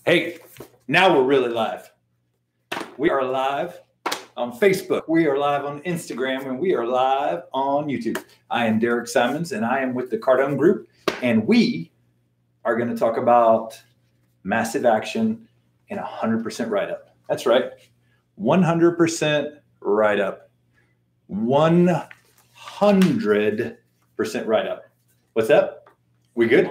Hey, now we're really live. We are live on Facebook. We are live on Instagram, and we are live on YouTube. I am Derek Simons, and I am with the Cardone Group, and we are going to talk about massive action and 100% write-up. That's right, 100% write-up. 100% write-up. What's up? We good?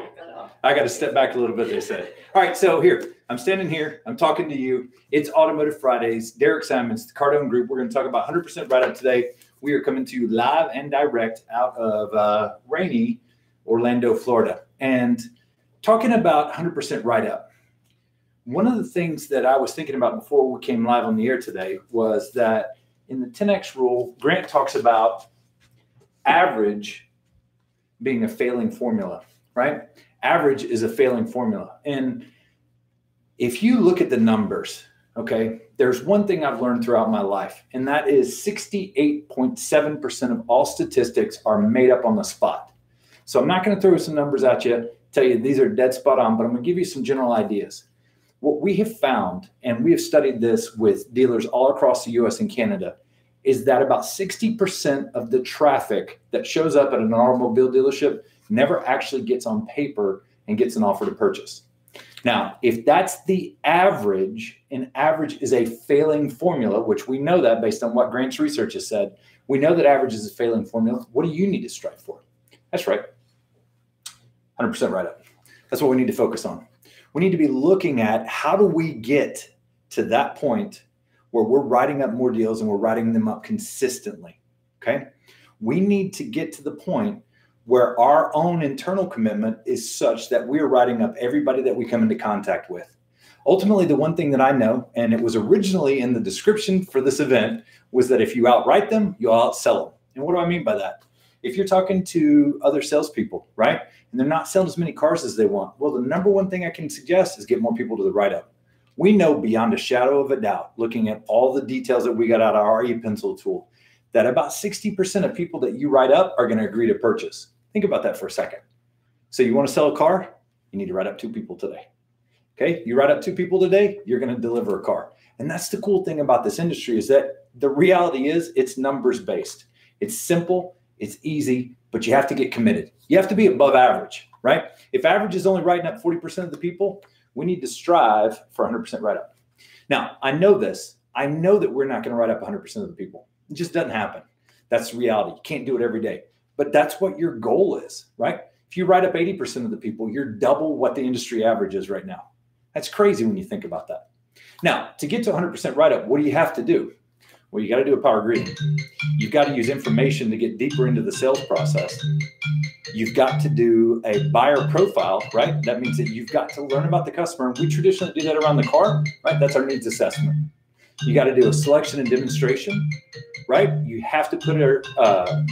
I got to step back a little bit, they said. All right, so here, I'm standing here. I'm talking to you. It's Automotive Fridays. Derek Simons, the Cardone Group. We're going to talk about 100% write-up today. We are coming to you live and direct out of rainy Orlando, Florida. And talking about 100% write-up. One of the things that I was thinking about before we came live on the air today was that in the 10X rule, Grant talks about average being a failing formula, right? Average is a failing formula. And if you look at the numbers, okay, there's one thing I've learned throughout my life, and that is 68.7% of all statistics are made up on the spot. So I'm not going to throw some numbers at you, tell you these are dead spot on, but I'm going to give you some general ideas. What we have found, and we have studied this with dealers all across the US and Canada, is that about 60% of the traffic that shows up at an automobile dealership never actually gets on paper and gets an offer to purchase. Now, if that's the average, and average is a failing formula, which we know that based on what Grant's research has said, we know that average is a failing formula. What do you need to strive for? That's right, 100% write-up. That's what we need to focus on. We need to be looking at how do we get to that point where we're writing up more deals and we're writing them up consistently, okay? We need to get to the point where our own internal commitment is such that we're writing up everybody that we come into contact with. Ultimately, the one thing that I know, and it was originally in the description for this event, was that if you outright them, you'll outsell them. And what do I mean by that? If you're talking to other salespeople, right, and they're not selling as many cars as they want, well, the number one thing I can suggest is get more people to the write-up. We know beyond a shadow of a doubt, looking at all the details that we got out of our e-pencil tool, that about 60% of people that you write up are going to agree to purchase. Think about that for a second. So you want to sell a car? You need to write up 2 people today. Okay, you write up 2 people today, you're going to deliver a car. And that's the cool thing about this industry, is that the reality is it's numbers based. It's simple, it's easy, but you have to get committed. You have to be above average, right? If average is only writing up 40% of the people, we need to strive for 100% write-up. Now, I know this. I know that we're not going to write up 100% of the people. It just doesn't happen. That's the reality. You can't do it every day. But that's what your goal is, right? If you write up 80% of the people, you're double what the industry average is right now. That's crazy when you think about that. Now, to get to 100% write-up, what do you have to do? Well, you got to do a power greeting. You've got to use information to get deeper into the sales process. You've got to do a buyer profile, right? That means that you've got to learn about the customer. And we traditionally do that around the car, right? That's our needs assessment. You got to do a selection and demonstration, right? You have to put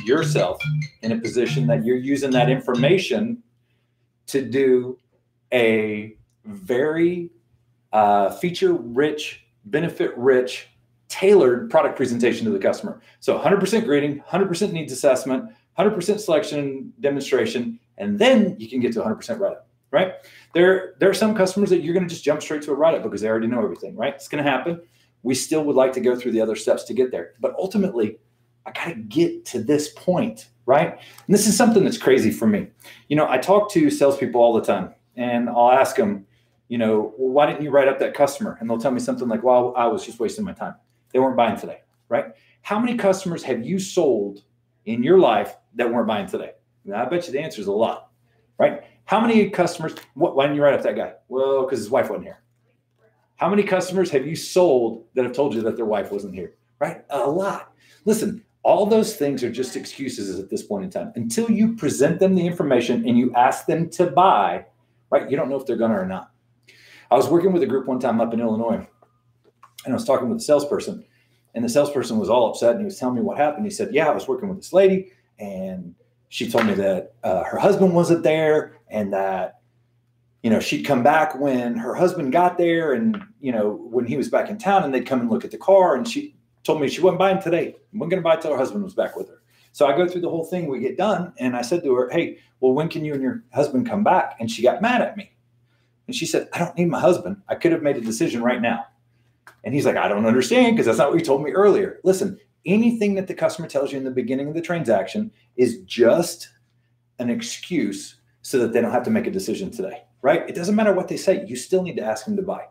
yourself in a position that you're using that information to do a very feature-rich, benefit-rich, tailored product presentation to the customer. So 100% greeting, 100% needs assessment, 100% selection demonstration, and then you can get to 100% write-up, right? There are some customers that you're going to just jump straight to a write-up because they already know everything, right? It's going to happen. We still would like to go through the other steps to get there. But ultimately, I got to get to this point, right? And this is something that's crazy for me. You know, I talk to salespeople all the time, and I'll ask them, you know, well, why didn't you write up that customer? And they'll tell me something like, well, I was just wasting my time. They weren't buying today, right? How many customers have you sold in your life that weren't buying today? Now, I bet you the answer is a lot, right? How many customers, why didn't you write up that guy? Well, because his wife wasn't here. How many customers have you sold that have told you that their wife wasn't here, right? A lot. Listen, all those things are just excuses at this point in time. Until you present them the information and you ask them to buy, right, you don't know if they're going to or not. I was working with a group one time up in Illinois, and I was talking with a salesperson, and the salesperson was all upset, and he was telling me what happened. He said, yeah, I was working with this lady, and she told me that her husband wasn't there, and that, you know, she'd come back when her husband got there, and, you know, when he was back in town, and they'd come and look at the car, and she told me she wasn't buying today. Wasn't going to buy till her husband was back with her. So I go through the whole thing, we get done, and I said to her, hey, well, when can you and your husband come back? And she got mad at me. And she said, I don't need my husband. I could have made a decision right now. And he's like, I don't understand because that's not what you told me earlier. Listen, anything that the customer tells you in the beginning of the transaction is just an excuse so that they don't have to make a decision today, right? It doesn't matter what they say. You still need to ask them to buy.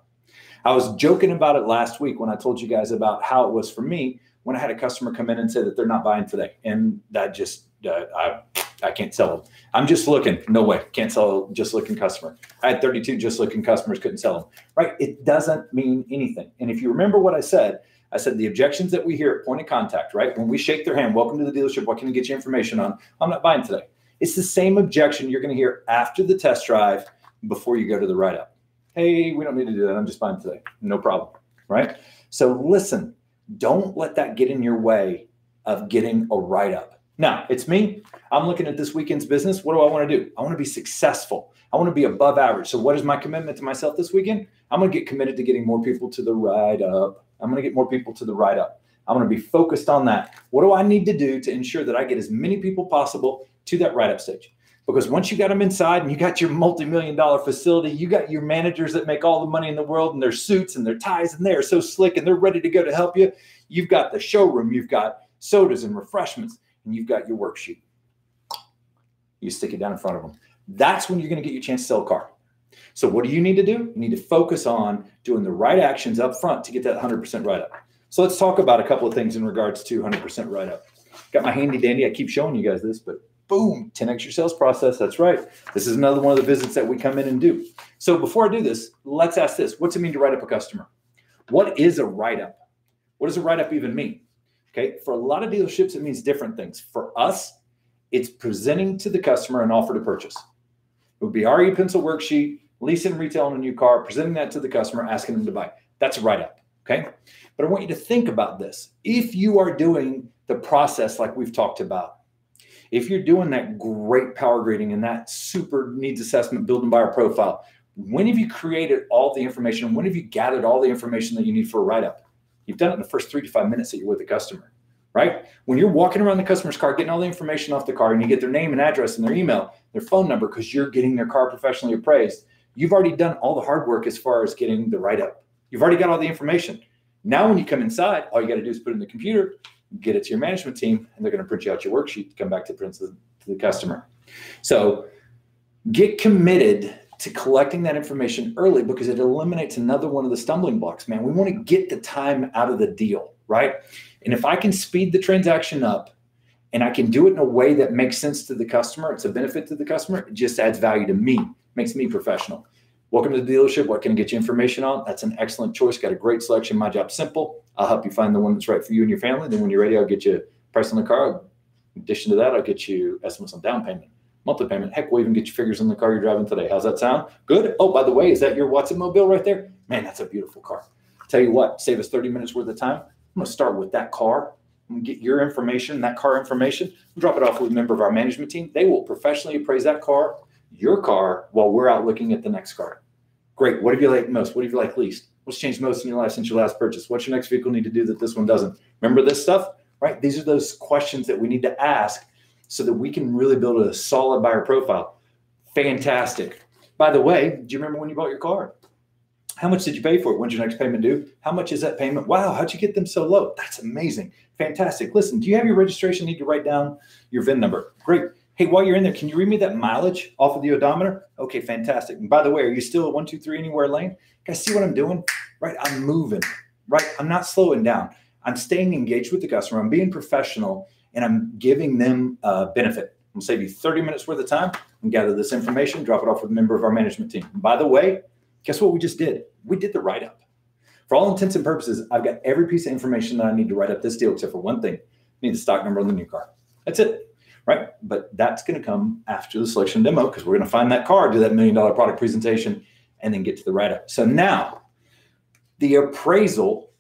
I was joking about it last week when I told you guys about how it was for me when I had a customer come in and say that they're not buying today. And that just, I can't sell them. I'm just looking. No way. Can't sell a just looking customer. I had 32 just looking customers, couldn't sell them, right? It doesn't mean anything. And if you remember what I said the objections that we hear at point of contact, right? When we shake their hand, welcome to the dealership. What can I get you information on? I'm not buying today. It's the same objection you're going to hear after the test drive before you go to the write-up. Hey, we don't need to do that. I'm just buying today. No problem, right? So listen, don't let that get in your way of getting a write-up. Now, it's me. I'm looking at this weekend's business. What do I want to do? I want to be successful. I want to be above average. So what is my commitment to myself this weekend? I'm going to get committed to getting more people to the write-up. I'm going to get more people to the write-up. I'm going to be focused on that. What do I need to do to ensure that I get as many people possible to that write-up stage? Because once you got them inside and you got your multi-million-dollar facility, you got your managers that make all the money in the world and their suits and their ties and they're so slick and they're ready to go to help you. You've got the showroom, you've got sodas and refreshments, and you've got your worksheet. You stick it down in front of them. That's when you're going to get your chance to sell a car. So what do you need to do? You need to focus on doing the right actions up front to get that 100% write-up. So let's talk about a couple of things in regards to 100% write-up. Got my handy dandy. I keep showing you guys this, but boom, 10x your sales process. That's right. This is another one of the visits that we come in and do. So before I do this, let's ask this. What's it mean to write up a customer? What is a write-up? What does a write-up even mean? Okay, for a lot of dealerships, it means different things. For us, it's presenting to the customer an offer to purchase. It would be our e-pencil worksheet, lease and retail on a new car, presenting that to the customer, asking them to buy. That's a write-up, okay? But I want you to think about this. If you are doing the process like we've talked about, if you're doing that great power grading and that super needs assessment, build and buyer profile, when have you created all the information? When have you gathered all the information that you need for a write-up? You've done it in the first 3 to 5 minutes that you're with the customer, right? When you're walking around the customer's car, getting all the information off the car and you get their name and address and their email, their phone number, because you're getting their car professionally appraised, you've already done all the hard work as far as getting the write-up. You've already got all the information. Now, when you come inside, all you got to do is put it in the computer, get it to your management team, and they're going to print you out your worksheet to come back to print to the customer. So get committed to collecting that information early because it eliminates another one of the stumbling blocks, man. We want to get the time out of the deal, right? And if I can speed the transaction up and I can do it in a way that makes sense to the customer, it's a benefit to the customer, it just adds value to me, makes me professional. Welcome to the dealership. What can I get you information on? That's an excellent choice. Got a great selection. My job's simple. I'll help you find the one that's right for you and your family. Then when you're ready, I'll get you a price on the car. In addition to that, I'll get you estimates on down payment, monthly payment. Heck, we'll even get you figures on the car you're driving today. How's that sound? Good. Oh, by the way, is that your Watson Mobile right there? Man, that's a beautiful car. Tell you what, save us 30 minutes worth of time. I'm going to start with that car. I'm going to get your information, that car information, drop it off with a member of our management team. They will professionally appraise that car, your car, while we're out looking at the next car. Great. What have you liked most? What have you liked least? What's changed most in your life since your last purchase? What's your next vehicle need to do that this one doesn't? Remember this stuff, right? These are those questions that we need to ask so that we can really build a solid buyer profile. Fantastic. By the way, do you remember when you bought your car? How much did you pay for it? When's your next payment due? How much is that payment? Wow, how'd you get them so low? That's amazing. Fantastic. Listen, do you have your registration? Need to write down your VIN number. Great. Hey, while you're in there, can you read me that mileage off of the odometer? Okay, fantastic. And by the way, are you still at 123 anywhere lane? Guys, see what I'm doing? Right, I'm moving. Right, I'm not slowing down. I'm staying engaged with the customer. I'm being professional, and I'm giving them benefit. I'm gonna save you 30 minutes worth of time and gather this information, drop it off with a member of our management team. And by the way, guess what we just did? We did the write-up. For all intents and purposes, I've got every piece of information that I need to write up this deal except for one thing. I need the stock number on the new car. That's it. Right? But that's going to come after the selection demo because we're going to find that car, do that $1 million product presentation, and then get to the write-up. So now the appraisal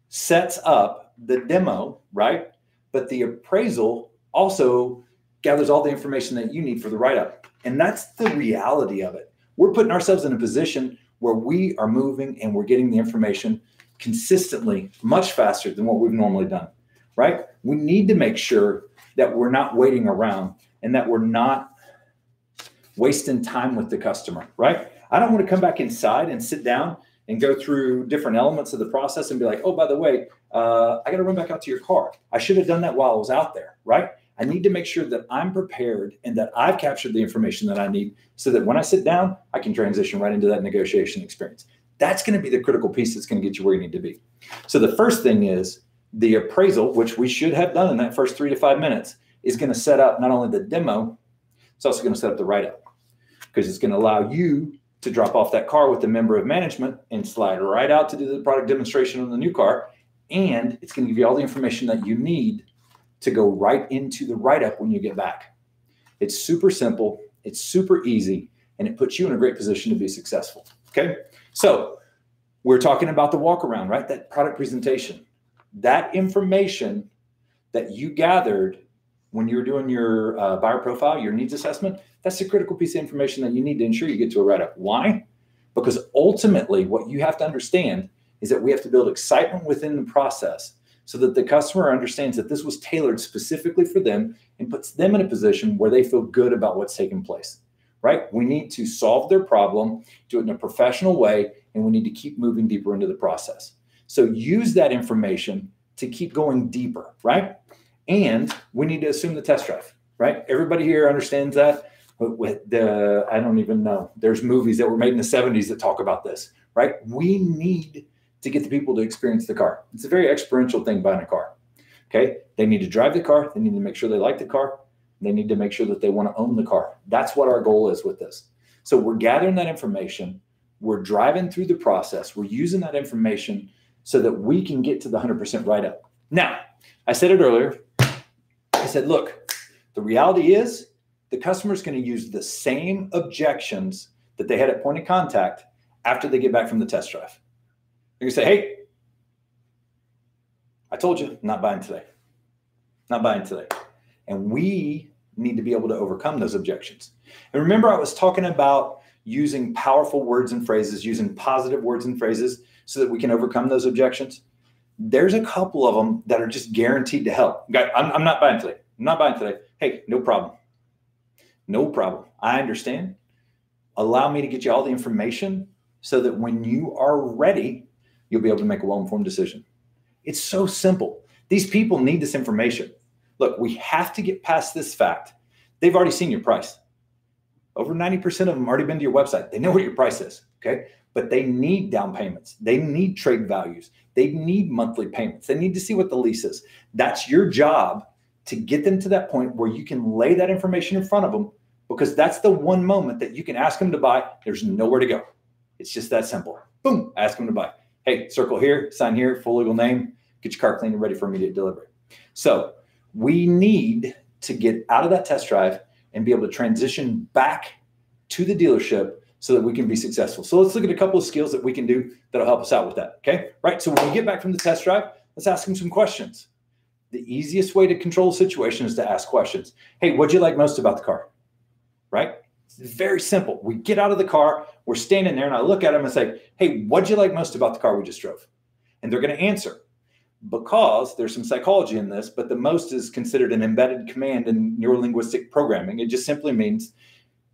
sets up the demo, right? But the appraisal also gathers all the information that you need for the write-up. And that's the reality of it. We're putting ourselves in a position where we are moving and we're getting the information consistently much faster than what we've normally done, right? We need to make sure that we're not waiting around and that we're not wasting time with the customer, right? I don't want to come back inside and sit down and go through different elements of the process and be like, oh, by the way, I got to run back out to your car. I should have done that while I was out there, right? I need to make sure that I'm prepared and that I've captured the information that I need so that when I sit down, I can transition right into that negotiation experience. That's going to be the critical piece that's going to get you where you need to be. So the first thing is the appraisal, which we should have done in that first 3 to 5 minutes, is going to set up not only the demo, it's also going to set up the write-up, because it's going to allow you to drop off that car with a member of management and slide right out to do the product demonstration on the new car. And it's going to give you all the information that you need to go right into the write-up when you get back. It's super simple, it's super easy, and it puts you in a great position to be successful, okay? So we're talking about the walk around, right? That product presentation. That information that you gathered when you were doing your buyer profile, your needs assessment, that's the critical piece of information that you need to ensure you get to a write-up. Why? Because ultimately what you have to understand is that we have to build excitement within the process so that the customer understands that this was tailored specifically for them and puts them in a position where they feel good about what's taking place, right? We need to solve their problem, do it in a professional way, and we need to keep moving deeper into the process. So use that information to keep going deeper, right? And we need to assume the test drive, right? Everybody here understands that. With the, I don't even know, there's movies that were made in the 70s that talk about this, right? We need to get the people to experience the car. It's a very experiential thing buying a car, okay? They need to drive the car. They need to make sure they like the car. They need to make sure that they want to own the car. That's what our goal is with this. So we're gathering that information. We're driving through the process. We're using that information so that we can get to the 100% write-up. Now, I said it earlier. I said, look, the reality is the customer's going to use the same objections that they had at point of contact after they get back from the test drive. They're going to say, hey, I told you, not buying today. Not buying today. And we need to be able to overcome those objections. And remember, I was talking about using powerful words and phrases, using positive words and phrases so that we can overcome those objections. There's a couple of them that are just guaranteed to help. I'm not buying today. I'm not buying today. Hey, no problem. No problem. I understand. Allow me to get you all the information so that when you are ready, you'll be able to make a well-informed decision. It's so simple. These people need this information. Look, we have to get past this fact. They've already seen your price. Over 90% of them already been to your website. They know what your price is, okay? But they need down payments. They need trade values. They need monthly payments. They need to see what the lease is. That's your job to get them to that point where you can lay that information in front of them, because that's the one moment that you can ask them to buy. There's nowhere to go. It's just that simple. Boom, ask them to buy. Hey, circle here, sign here, full legal name, get your car clean and ready for immediate delivery. So we need to get out of that test drive and be able to transition back to the dealership so that we can be successful. So let's look at a couple of skills that we can do that'll help us out with that, okay? Right, so when we get back from the test drive, let's ask them some questions. The easiest way to control the situation is to ask questions. Hey, what'd you like most about the car? Right? It's very simple. We get out of the car, we're standing there, and I look at them and say, hey, what'd you like most about the car we just drove? And they're going to answer, because there's some psychology in this, but the most is considered an embedded command in neurolinguistic programming. It just simply means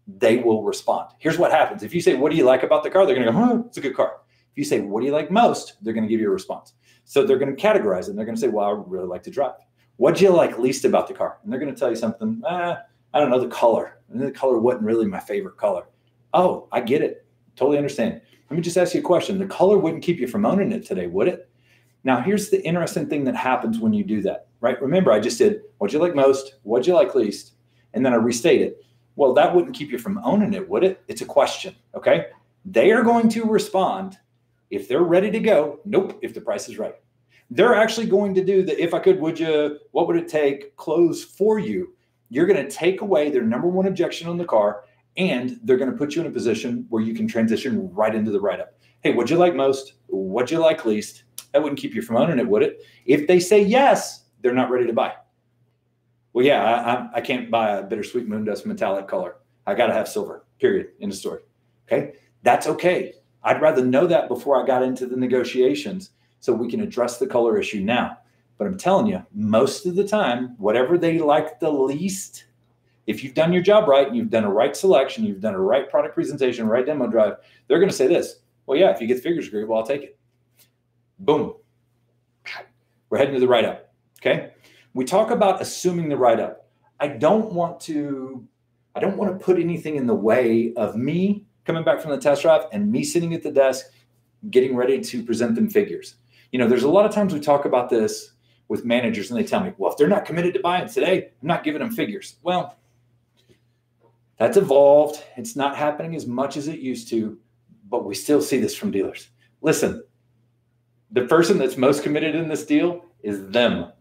they will respond. Here's what happens. If you say, what do you like about the car? They're going to go, huh, it's a good car. If you say, what do you like most? They're going to give you a response. So they're going to categorize it. And they're going to say, well, I really like to drive. What do you like least about the car? And they're going to tell you something, I don't know, the color. And the color wasn't really my favorite color. Oh, I get it. Totally understand. Let me just ask you a question. The color wouldn't keep you from owning it today, would it? Now, here's the interesting thing that happens when you do that, right? Remember, I just did, what'd you like most? What'd you like least? And then I restated. Well, that wouldn't keep you from owning it, would it? It's a question, okay? They are going to respond if they're ready to go. Nope, if the price is right. They're actually going to do the, if I could, would you, what would it take, close for you. You're going to take away their number one objection on the car, and they're going to put you in a position where you can transition right into the write-up. Hey, what'd you like most? What'd you like least? That wouldn't keep you from owning it, would it? If they say yes, they're not ready to buy. Well, yeah, I can't buy a bittersweet moondust metallic color. I got to have silver, period, end of story. Okay? That's okay. I'd rather know that before I got into the negotiations so we can address the color issue now. But I'm telling you, most of the time, whatever they like the least, If you've done your job right and you've done a right selection, you've done a right product presentation, right demo drive, they're going to say this. Well, yeah, if you get the figures agreed, well, I'll take it. Boom. We're heading to the write-up. Okay. We talk about assuming the write-up. I don't want to put anything in the way of me coming back from the test drive and me sitting at the desk getting ready to present them figures. You know, there's a lot of times we talk about this with managers and they tell me, well, if they're not committed to buying today, I'm not giving them figures. Well, that's evolved. It's not happening as much as it used to, but we still see this from dealers. Listen, the person that's most committed in this deal is them.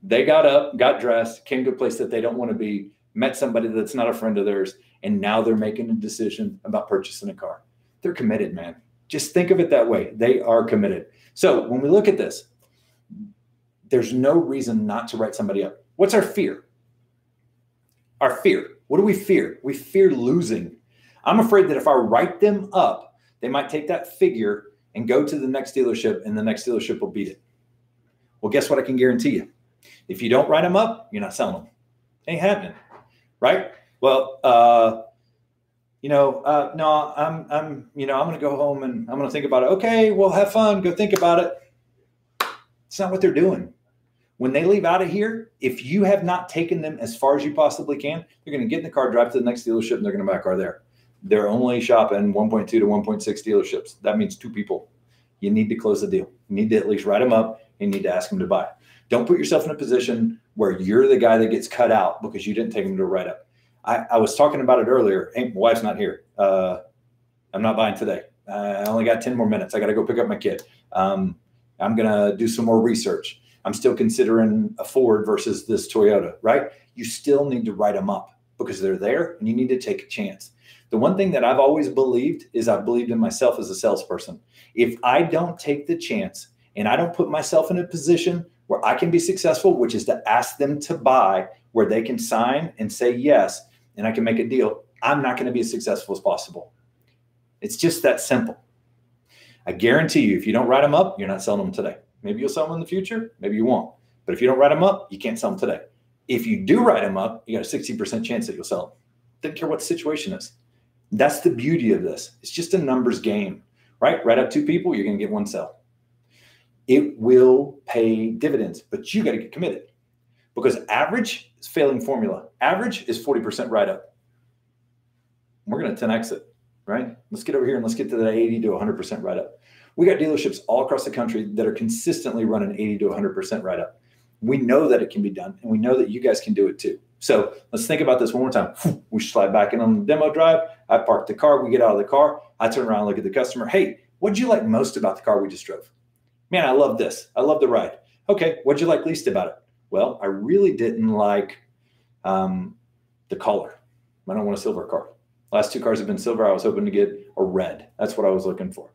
They got up, got dressed, came to a place that they don't want to be, met somebody that's not a friend of theirs, and now they're making a decision about purchasing a car. They're committed, man. Just think of it that way. They are committed. So when we look at this, there's no reason not to write somebody up. What's our fear? Our fear. What do we fear? We fear losing. I'm afraid that if I write them up, they might take that figure and go to the next dealership, and the next dealership will beat it. Well, guess what I can guarantee you? If you don't write them up, you're not selling them. Ain't happening, right? Well, no, I'm going to go home and I'm going to think about it. Okay, well, have fun. Go think about it. It's not what they're doing. When they leave out of here, if you have not taken them as far as you possibly can, they're going to get in the car, drive to the next dealership, and they're going to buy a car there. They're only shopping 1.2 to 1.6 dealerships. That means 2 people. You need to close the deal. You need to at least write them up. You need to ask them to buy. Don't put yourself in a position where you're the guy that gets cut out because you didn't take them to a write-up. I was talking about it earlier. Hey, my wife's not here. I'm not buying today. I only got 10 more minutes. I got to go pick up my kid. I'm going to do some more research. I'm still considering a Ford versus this Toyota, right? You still need to write them up because they're there and you need to take a chance. The one thing that I've always believed is I've believed in myself as a salesperson. If I don't take the chance and I don't put myself in a position where I can be successful, which is to ask them to buy, where they can sign and say yes, and I can make a deal, I'm not going to be as successful as possible. It's just that simple. I guarantee you, if you don't write them up, you're not selling them today. Maybe you'll sell them in the future. Maybe you won't. But if you don't write them up, you can't sell them today. If you do write them up, you got a 60% chance that you'll sell them. Don't care what the situation is. That's the beauty of this. It's just a numbers game, right? Write up 2 people, you're going to get 1 sell. It will pay dividends, but you got to get committed because average is failing formula. Average is 40% write up. We're going to 10x it, right? Let's get over here and let's get to that 80 to 100% write up. We got dealerships all across the country that are consistently running 80 to 100% write up. We know that it can be done, and we know that you guys can do it too. So let's think about this one more time. We slide back in on the demo drive. I park the car. We get out of the car. I turn around and look at the customer. Hey, what did you like most about the car we just drove? Man, I love this. I love the ride. Okay, what did you like least about it? Well, I really didn't like the color. I don't want a silver car. Last 2 cars have been silver. I was hoping to get a red. That's what I was looking for.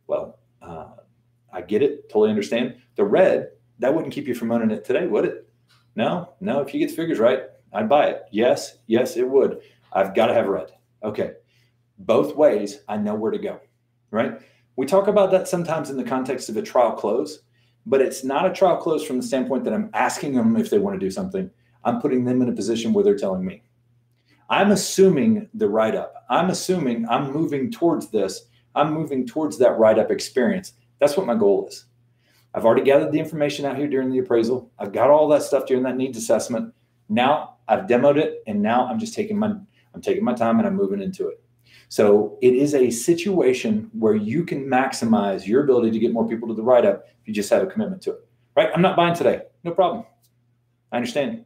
Well, I get it. Totally understand. The red, that wouldn't keep you from owning it today, would it? No. If you get the figures right, I'd buy it. Yes, it would. I've got to have red. Okay. Both ways, I know where to go, right? We talk about that sometimes in the context of a trial close, but it's not a trial close from the standpoint that I'm asking them if they want to do something. I'm putting them in a position where they're telling me. I'm assuming the write-up. I'm assuming I'm moving towards this. I'm moving towards that write-up experience. That's what my goal is. I've already gathered the information out here during the appraisal. I've got all that stuff during that needs assessment. Now I've demoed it, and now I'm just taking my time and I'm moving into it. So it is a situation where you can maximize your ability to get more people to the write-up if you just have a commitment to it, right? I'm not buying today. No problem. I understand.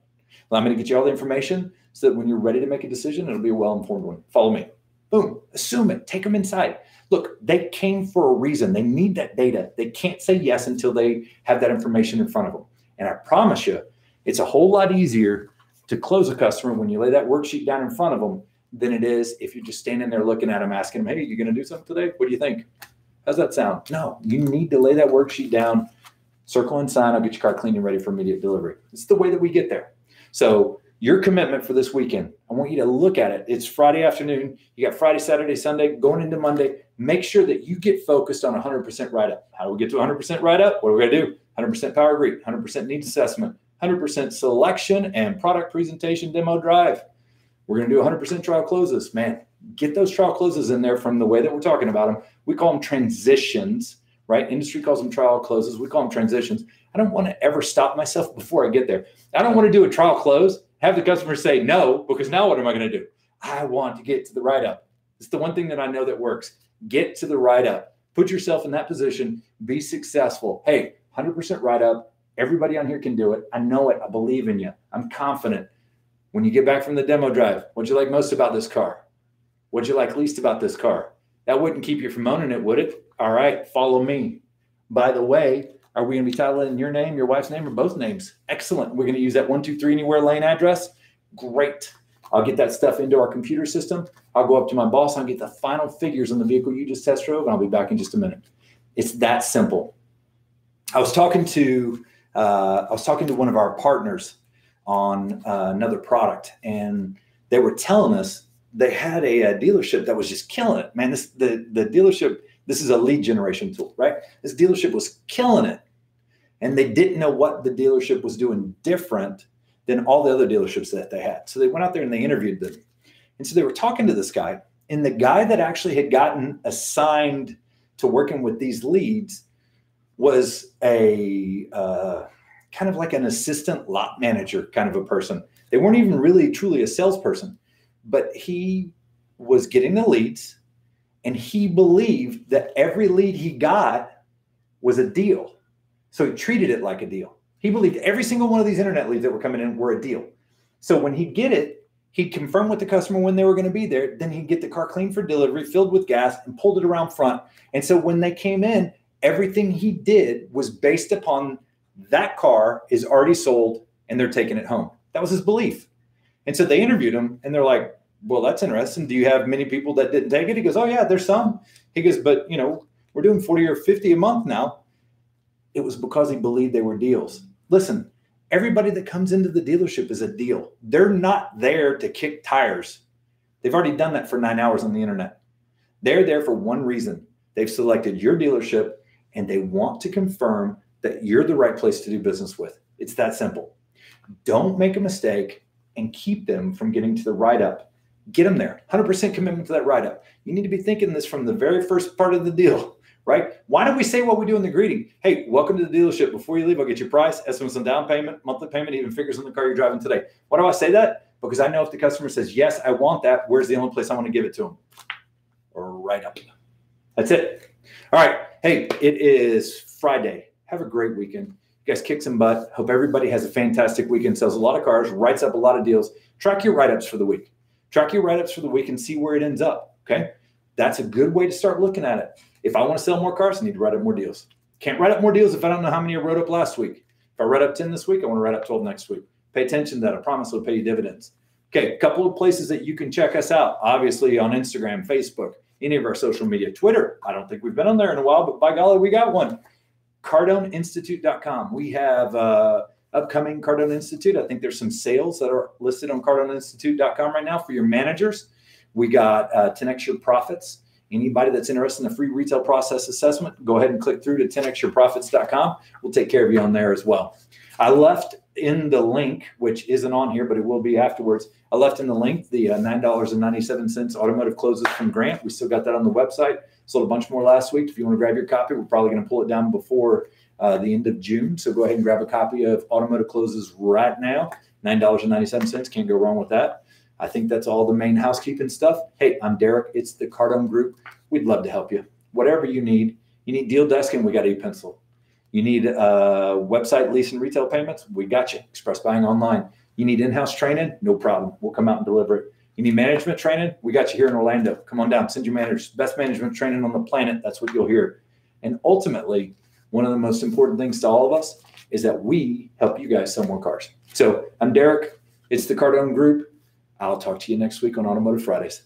Allow me to get you all the information so that when you're ready to make a decision, it'll be a well-informed one. Follow me. Boom. Assume it. Take them inside. Look, they came for a reason. They need that data. They can't say yes until they have that information in front of them. And I promise you, it's a whole lot easier to close a customer when you lay that worksheet down in front of them than it is if you're just standing there looking at them, asking them, hey, you going to do something today? What do you think? How's that sound? No, you need to lay that worksheet down, circle and sign. I'll get your car clean and ready for immediate delivery. It's the way that we get there. So your commitment for this weekend, I want you to look at it. It's Friday afternoon. You got Friday, Saturday, Sunday, going into Monday. Make sure that you get focused on 100% write-up. How do we get to 100% write-up? What are we going to do? 100% power agreed, 100% needs assessment, 100% selection and product presentation demo drive. We're going to do 100% trial closes. Man, get those trial closes in there from the way that we're talking about them. We call them transitions, right? Industry calls them trial closes. We call them transitions. I don't want to ever stop myself before I get there. I don't want to do a trial close, have the customer say no, because now what am I going to do? I want to get to the write-up. It's the one thing that I know that works. Get to the write-up. Put yourself in that position. Be successful. Hey, 100% write-up. Everybody on here can do it. I know it. I believe in you. I'm confident. When you get back from the demo drive, what'd you like most about this car? What'd you like least about this car? That wouldn't keep you from owning it, would it? All right, follow me. By the way, are we going to be titling your name, your wife's name, or both names? Excellent. We're going to use that 123 Anywhere Lane address. Great. I'll get that stuff into our computer system. I'll go up to my boss. I'll get the final figures on the vehicle you just test drove, and I'll be back in just a minute. It's that simple. I was talking to one of our partners on another product, and they were telling us they had a dealership that was just killing it. Man, the dealership, this is a lead generation tool, right? This dealership was killing it, and they didn't know what the dealership was doing different than all the other dealerships that they had. So they went out there and they interviewed them. And so they were talking to this guy, and the guy that actually had gotten assigned to working with these leads was a kind of like an assistant lot manager kind of a person. They weren't even really truly a salesperson, but he was getting the leads, and he believed that every lead he got was a deal. So he treated it like a deal. He believed every single one of these internet leads that were coming in were a deal. So when he'd get it, he'd confirm with the customer when they were going to be there. Then he'd get the car cleaned for delivery, filled with gas, and pulled it around front. And so when they came in, everything he did was based upon that car is already sold and they're taking it home. That was his belief. And so they interviewed him, and they're like, well, that's interesting. Do you have many people that didn't take it? He goes, oh yeah, there's some. He goes, but we're doing 40 or 50 a month now. It was because he believed they were deals. Listen, everybody that comes into the dealership is a deal. They're not there to kick tires. They've already done that for 9 hours on the internet. They're there for one reason. They've selected your dealership, and they want to confirm that you're the right place to do business with. It's that simple. Don't make a mistake and keep them from getting to the write-up. Get them there. 100% commitment to that write-up. You need to be thinking this from the very first part of the deal, right? Why don't we say what we do in the greeting? Hey, welcome to the dealership. Before you leave, I'll get your price, estimates on down payment, monthly payment, even figures on the car you're driving today. Why do I say that? Because I know if the customer says, yes, I want that, where's the only place I want to give it to them? Right up. That's it. All right. Hey, it is Friday. Have a great weekend. You guys kick some butt. Hope everybody has a fantastic weekend, sells a lot of cars, writes up a lot of deals. Track your write-ups for the week. Track your write-ups for the week and see where it ends up, okay? That's a good way to start looking at it. If I want to sell more cars, I need to write up more deals. Can't write up more deals if I don't know how many I wrote up last week. If I write up 10 this week, I want to write up 12 next week. Pay attention to that. I promise it'll pay you dividends. Okay, a couple of places that you can check us out. Obviously on Instagram, Facebook, any of our social media. Twitter, I don't think we've been on there in a while, but by golly, we got one. CardoneInstitute.com. We have upcoming Cardone Institute. I think there's some sales that are listed on CardoneInstitute.com right now for your managers. We got 10x Your Profits. Anybody that's interested in the free retail process assessment, go ahead and click through to 10xyourprofits.com. We'll take care of you on there as well. I left in the link, which isn't on here, but it will be afterwards. I left in the link the $9.97 automotive closes from Grant. We still got that on the website. Sold a bunch more last week. If you want to grab your copy, we're probably going to pull it down before the end of June. So go ahead and grab a copy of Automotive Closes right now. $9.97. Can't go wrong with that. I think that's all the main housekeeping stuff. Hey, I'm Derek. It's the Cardone Group. We'd love to help you. Whatever you need deal desking, we got e-pencil. You need website lease and retail payments, we got you. Express buying online. You need in-house training, no problem. We'll come out and deliver it. You need management training, we got you here in Orlando. Come on down, send your managers. Best management training on the planet, that's what you'll hear. And ultimately, one of the most important things to all of us is that we help you guys sell more cars. So I'm Derek. It's the Cardone Group. I'll talk to you next week on Automotive Fridays.